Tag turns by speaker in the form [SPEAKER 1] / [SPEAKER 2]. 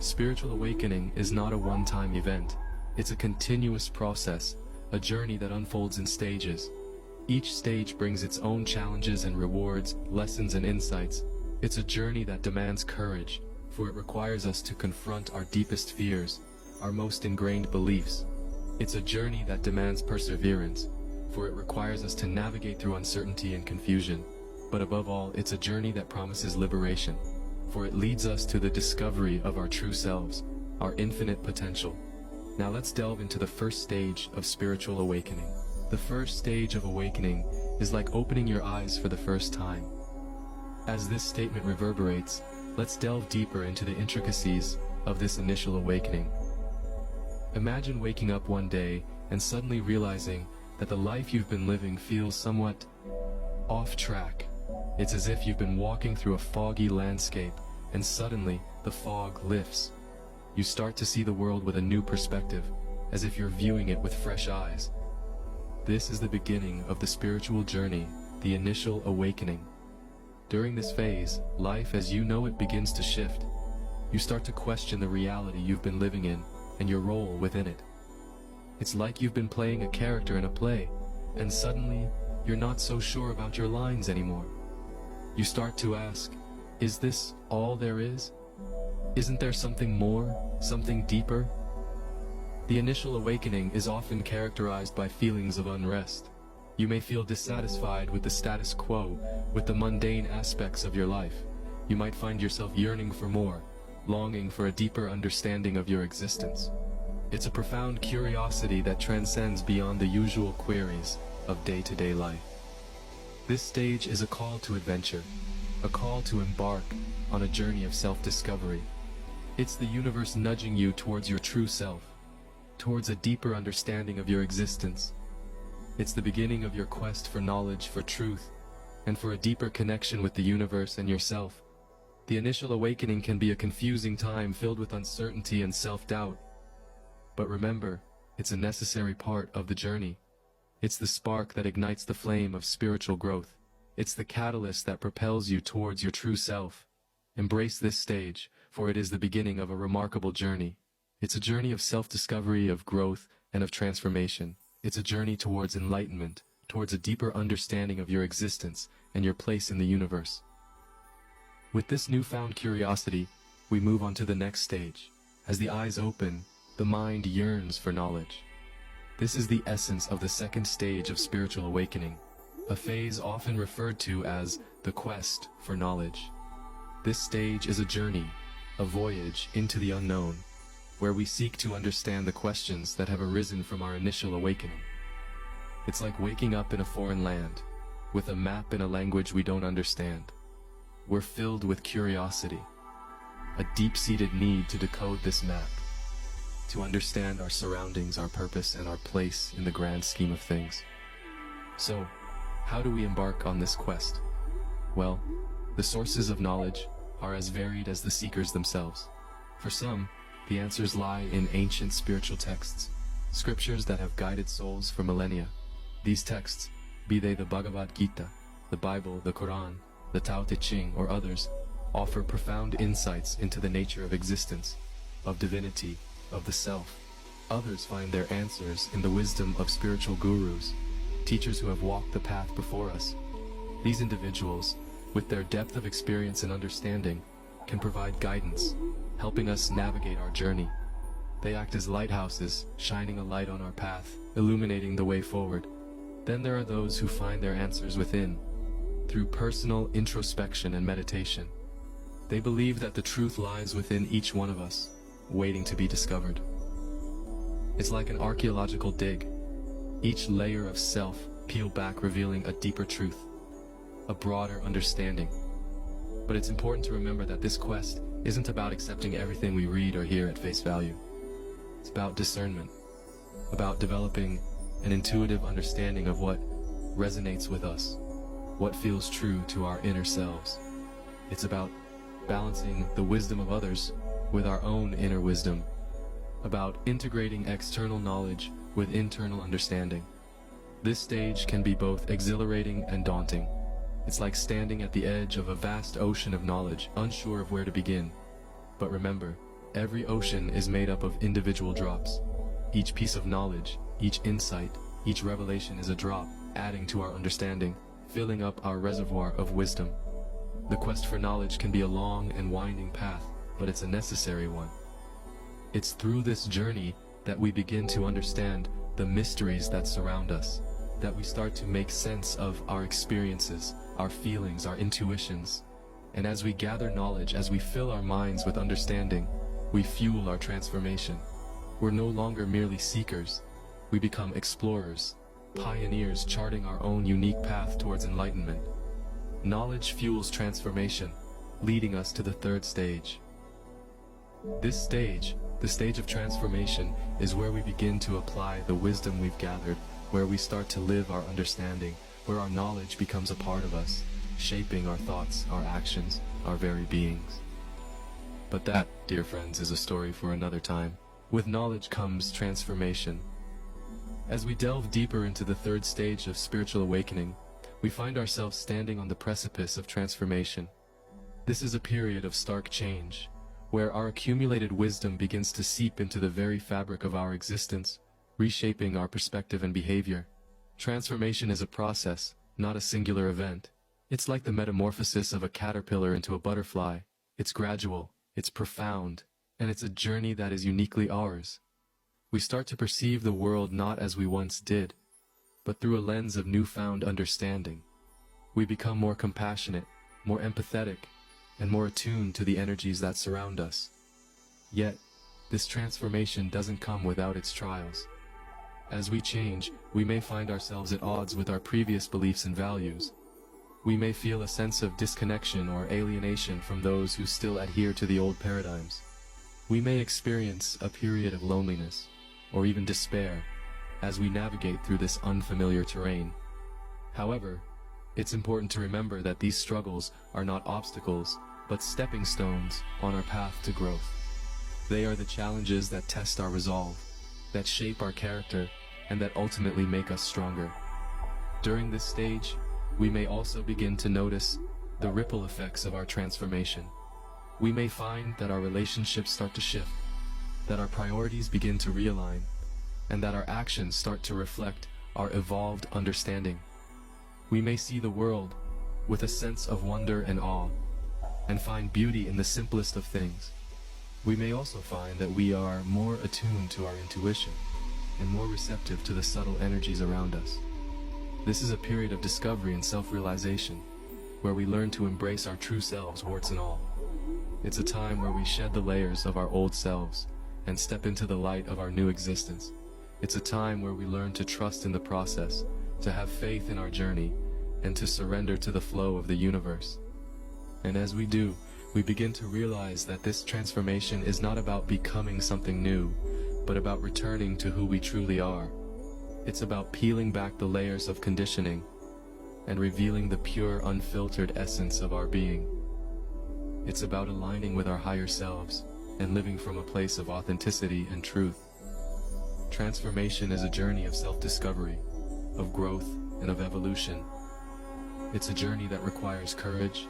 [SPEAKER 1] Spiritual awakening is not a one-time event. It's a continuous process, a journey that unfolds in stages. Each stage brings its own challenges and rewards, lessons and insights. It's a journey that demands courage, for it requires us to confront our deepest fears, our most ingrained beliefs. It's a journey that demands perseverance, for it requires us to navigate through uncertainty and confusion. But above all, it's a journey that promises liberation, for it leads us to the discovery of our true selves, our infinite potential. Now let's delve into the first stage of spiritual awakening. The first stage of awakening is like opening your eyes for the first time. As this statement reverberates, let's delve deeper into the intricacies of this initial awakening. Imagine waking up one day and suddenly realizing that the life you've been living feels somewhat off track. It's as if you've been walking through a foggy landscape, and suddenly the fog lifts. You start to see the world with a new perspective, as if you're viewing it with fresh eyes. This is the beginning of the spiritual journey, the initial awakening. During this phase, life as you know it begins to shift. You start to question the reality you've been living in, and your role within it. It's like you've been playing a character in a play, and suddenly, you're not so sure about your lines anymore. You start to ask, is this all there is? Isn't there something more, something deeper? The initial awakening is often characterized by feelings of unrest. You may feel dissatisfied with the status quo, with the mundane aspects of your life. You might find yourself yearning for more, longing for a deeper understanding of your existence. It's a profound curiosity that transcends beyond the usual queries of day-to-day life. This stage is a call to adventure, a call to embark on a journey of self-discovery. It's the universe nudging you towards your true self, towards a deeper understanding of your existence. It's the beginning of your quest for knowledge, for truth, and for a deeper connection with the universe and yourself. The initial awakening can be a confusing time filled with uncertainty and self-doubt. But remember, it's a necessary part of the journey. It's the spark that ignites the flame of spiritual growth. It's the catalyst that propels you towards your true self. Embrace this stage, for it is the beginning of a remarkable journey. It's a journey of self-discovery, of growth, and of transformation. It's a journey towards enlightenment, towards a deeper understanding of your existence and your place in the universe. With this newfound curiosity, we move on to the next stage. As the eyes open, the mind yearns for knowledge. This is the essence of the second stage of spiritual awakening, a phase often referred to as the quest for knowledge. This stage is a journey, a voyage into the unknown, where we seek to understand the questions that have arisen from our initial awakening. It's like waking up in a foreign land, with a map in a language we don't understand. We're filled with curiosity, a deep-seated need to decode this map, to understand our surroundings, our purpose, and our place in the grand scheme of things. So, how do we embark on this quest? Well, the sources of knowledge are as varied as the seekers themselves. For some, the answers lie in ancient spiritual texts, scriptures that have guided souls for millennia. These texts, be they the Bhagavad Gita, the Bible, the Quran, the Tao Te Ching, or others, offer profound insights into the nature of existence, of divinity, of the self. Others find their answers in the wisdom of spiritual gurus, teachers who have walked the path before us. These individuals, with their depth of experience and understanding, can provide guidance, helping us navigate our journey. They act as lighthouses, shining a light on our path, illuminating the way forward. Then there are those who find their answers within, through personal introspection and meditation. They believe that the truth lies within each one of us, waiting to be discovered. It's like an archaeological dig. Each layer of self peeled back, revealing a deeper truth, a broader understanding. But it's important to remember that this quest isn't about accepting everything we read or hear at face value. It's about discernment, about developing an intuitive understanding of what resonates with us, what feels true to our inner selves. It's about balancing the wisdom of others with our own inner wisdom, about integrating external knowledge with internal understanding. This stage can be both exhilarating and daunting. It's like standing at the edge of a vast ocean of knowledge, unsure of where to begin. But remember, Every ocean is made up of individual drops. Each piece of knowledge, each insight, each revelation is a drop, adding to our understanding, filling up our reservoir of wisdom. The quest for knowledge can be a long and winding path, but it's a necessary one. It's through this journey that we begin to understand the mysteries that surround us, that we start to make sense of our experiences, our feelings, our intuitions. And as we gather knowledge, as we fill our minds with understanding, we fuel our transformation. We're no longer merely seekers. We become explorers, pioneers charting our own unique path towards enlightenment. Knowledge fuels transformation, leading us to the third stage. This stage, the stage of transformation, is where we begin to apply the wisdom we've gathered, where we start to live our understanding, where our knowledge becomes a part of us, shaping our thoughts, our actions, our very beings. But that, dear friends, is a story for another time. With knowledge comes transformation. As we delve deeper into the third stage of spiritual awakening, we find ourselves standing on the precipice of transformation. This is a period of stark change, where our accumulated wisdom begins to seep into the very fabric of our existence, reshaping our perspective and behavior. Transformation is a process, not a singular event. It's like the metamorphosis of a caterpillar into a butterfly. It's gradual, it's profound, and it's a journey that is uniquely ours. We start to perceive the world not as we once did, but through a lens of newfound understanding. We become more compassionate, more empathetic, and more attuned to the energies that surround us. Yet, this transformation doesn't come without its trials. As we change, we may find ourselves at odds with our previous beliefs and values. We may feel a sense of disconnection or alienation from those who still adhere to the old paradigms. We may experience a period of loneliness, or even despair, as we navigate through this unfamiliar terrain. However, it's important to remember that these struggles are not obstacles, but stepping stones on our path to growth. They are the challenges that test our resolve, that shape our character, and that ultimately make us stronger. During this stage, we may also begin to notice the ripple effects of our transformation. We may find that our relationships start to shift, that our priorities begin to realign, and that our actions start to reflect our evolved understanding. We may see the world with a sense of wonder and awe, and find beauty in the simplest of things. We may also find that we are more attuned to our intuition, and more receptive to the subtle energies around us. This is a period of discovery and self-realization, where we learn to embrace our true selves, warts and all. It's a time where we shed the layers of our old selves, and step into the light of our new existence. It's a time where we learn to trust in the process, to have faith in our journey, and to surrender to the flow of the universe. And as we do, we begin to realize that this transformation is not about becoming something new, but about returning to who we truly are. It's about peeling back the layers of conditioning and revealing the pure, unfiltered essence of our being. It's about aligning with our higher selves and living from a place of authenticity and truth. Transformation is a journey of self-discovery, of growth, and of evolution. It's a journey that requires courage,